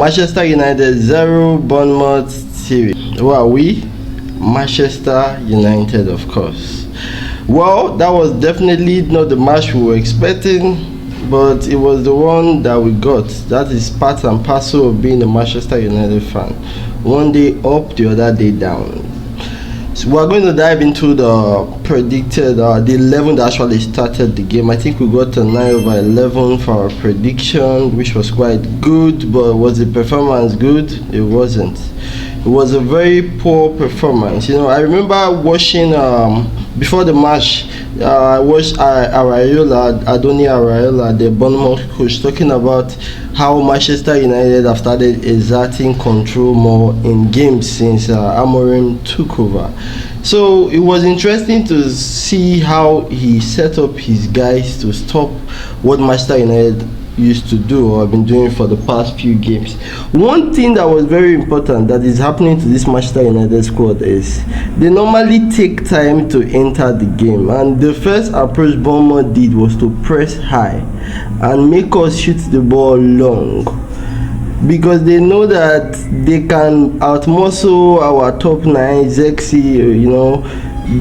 Manchester United 0, Bournemouth 3. Who are we? Manchester United, of course. Well, that was definitely not the match we were expecting, but it was the one that we got. That is part and parcel of being a Manchester United fan. One day up, the other day down. So we're going to dive into the predicted, the 11 that actually started the game. I think we got a 9/11 for our prediction, which was quite good, but was the performance good? It wasn't. It was a very poor performance. You know, I remember watching before the match. I watched Adoni Arayola, the Bournemouth coach, talking about how Manchester United have started exerting control more in games since Amorim took over. So it was interesting to see how he set up his guys to stop what Manchester United used to do or have been doing for the past few games. One thing that was very important that is happening to this Manchester United squad is they normally take time to enter the game, and the first approach Bournemouth did was to press high and make us shoot the ball long, because they know that they can outmuscle our top 9 Zexi. You know,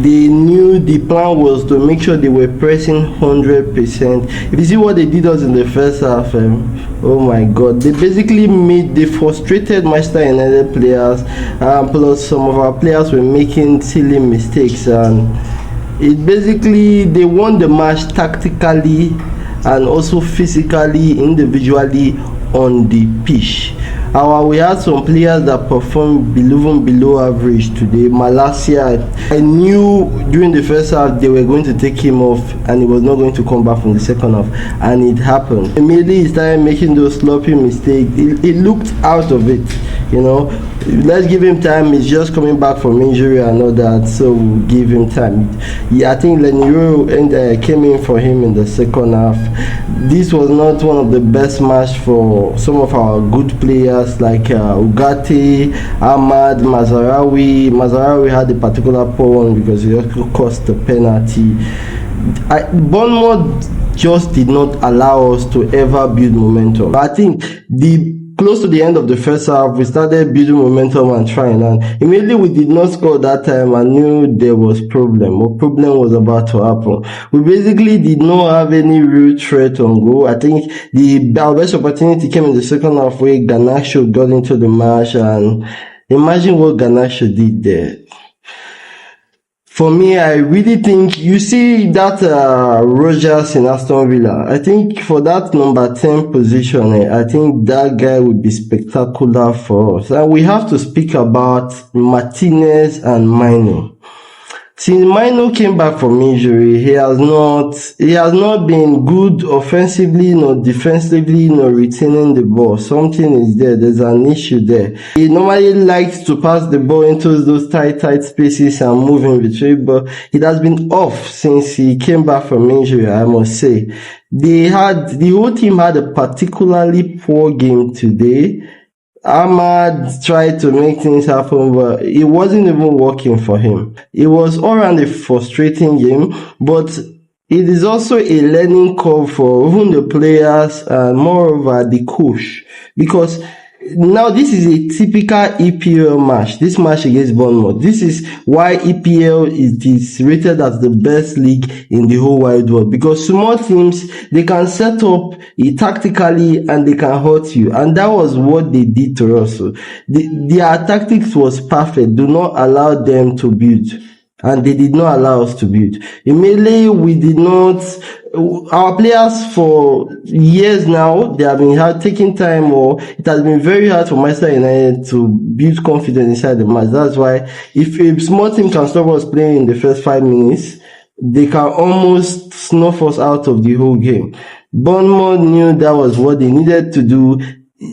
they knew the plan was to make sure they were pressing 100%. If you see what they did us in the first half, oh my god, they basically made the frustrated Manchester United players, plus some of our players were making silly mistakes, and it basically, they won the match tactically and also physically, individually on the pitch. We had some players that performed below average today. Malacia, I knew during the first half they were going to take him off and he was not going to come back from the second half, and it happened. Immediately he started making those sloppy mistakes. He looked out of it, you know. Let's give him time. He's just coming back from injury and all that, so we'll give him time. Yeah, I think Leniro came in for him in the second half. This was not one of the best matches for some of our good players like Ugarte, Ahmad, Mazarawi. Mazarawi had a particular poor one because he also cost the penalty. Bournemouth just did not allow us to ever build momentum. I think close to the end of the first half, we started building momentum and trying, and immediately we did not score that time. I knew there was problem. A problem was about to happen. We basically did not have any real threat on goal. I think our best opportunity came in the second half where Garnacho got into the match, and imagine what Garnacho did there. For me, I really think, you see that Rogers in Aston Villa, I think for that number 10 position, I think that guy would be spectacular for us. And we have to speak about Martinez and Mino. Since Mino came back from injury, he has not been good offensively, nor defensively, nor retaining the ball. Something is there. There's an issue there. He normally likes to pass the ball into those tight spaces and move in between, but it has been off since he came back from injury, I must say. The whole team had a particularly poor game today. Ahmad tried to make things happen, but it wasn't even working for him. It was all around a frustrating game, but it is also a learning curve for even the players and moreover the coach, because now this is a typical EPL match. This match against Bournemouth. This is why EPL is rated as the best league in the whole wide world, because small teams, they can set up tactically and they can hurt you, and that was what they did to us. So their tactics was perfect. Do not allow them to build, and they did not allow us to build. Immediately, our players for years now, they have been taking time, or it has been very hard for Manchester United to build confidence inside the match. That's why if a small team can stop us playing in the first 5 minutes, they can almost snuff us out of the whole game. Bournemouth knew that was what they needed to do.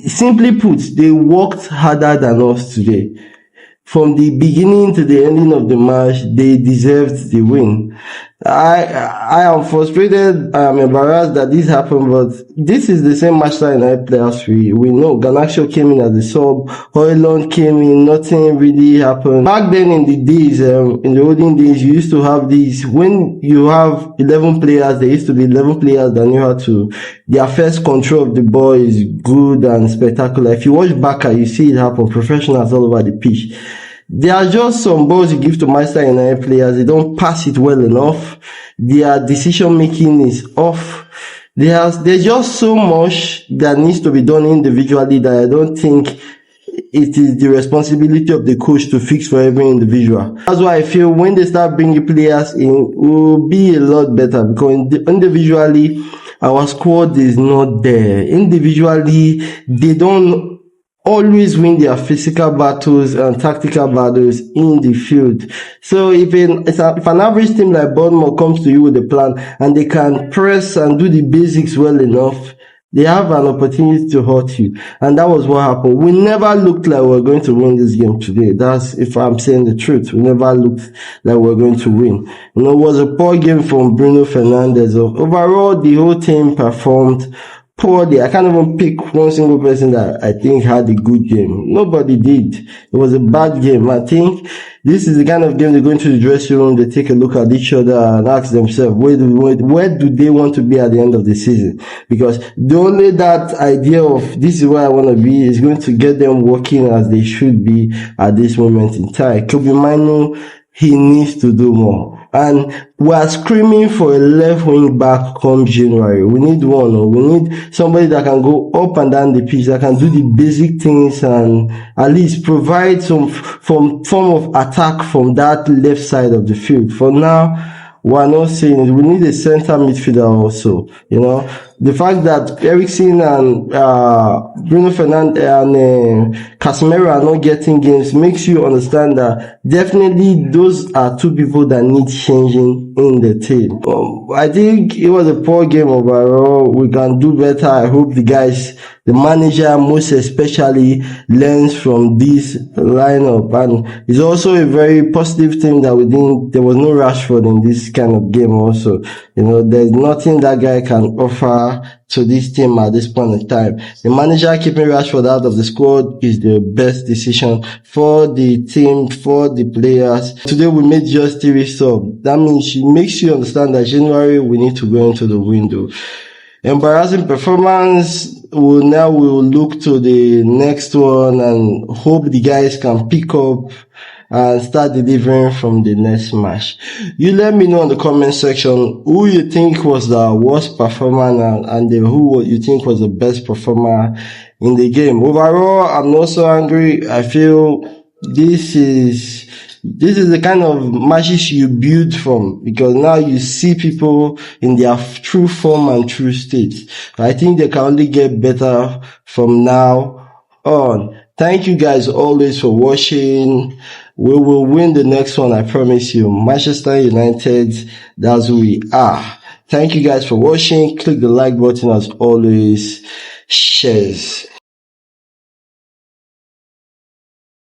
Simply put, they worked harder than us today. From the beginning to the ending of the match, they deserved the win. I am frustrated. I am embarrassed that this happened, but this is the same Manchester United players we know. Garnacho came in as a sub, Højlund came in, nothing really happened. Back then in the days, in the olden days, you used to have these, when you have 11 players, there used to be 11 players that knew how to, their first control of the ball is good and spectacular. If you watch Barca, you see it happen, professionals all over the pitch. There are just some balls you give to Manchester United players, they don't pass it well enough. Their decision making is off. There's just so much that needs to be done individually that I don't think it is the responsibility of the coach to fix for every individual. That's why I feel when they start bringing players in, it will be a lot better, because individually, our squad is not there. Individually, they don't always win their physical battles and tactical battles in the field. So if an average team like Bournemouth comes to you with a plan and they can press and do the basics well enough, they have an opportunity to hurt you. And that was what happened. We never looked like we were going to win this game today. That's if I'm saying the truth. We never looked like we were going to win. It was a poor game from Bruno Fernandes. Overall, the whole team performed poorly. I can't even pick one single person that I think had a good game. Nobody did. It was a bad game. I think this is the kind of game they go into the dressing room, they take a look at each other and ask themselves, where do they want to be at the end of the season? Because the only that idea of this is where I want to be is going to get them working as they should be at this moment in time. Kobe Mino, he needs to do more. And we are screaming for a left wing back come January. We need one. We need somebody that can go up and down the pitch, that can do the basic things and at least provide some form of attack from that left side of the field. For now, we are not saying it. We need a center midfielder also. The fact that Eriksen and Bruno Fernandes and Casemiro are not getting games makes you understand that definitely those are two people that need changing in the team. I think it was a poor game overall. We can do better. I hope the manager most especially, learns from this lineup. And it's also a very positive thing that there was no Rashford in this kind of game also. There's nothing that guy can offer to this team at this point in time. The manager keeping Rashford out of the squad is the best decision for the team, for the players. Today we made just 3 subs. That means she makes you understand that January we need to go into the window. Embarrassing performance. We'll look to the next one and hope the guys can pick up and start delivering from the next match. You let me know in the comment section who you think was the worst performer and who you think was the best performer in the game. Overall, I'm not so angry. I feel this is the kind of matches you build from, because now you see people in their true form and true state. I think they can only get better from now on. Thank you guys always for watching. We will win the next one, I promise you. Manchester United, that's who we are. Thank you guys for watching. Click the like button as always. Shares.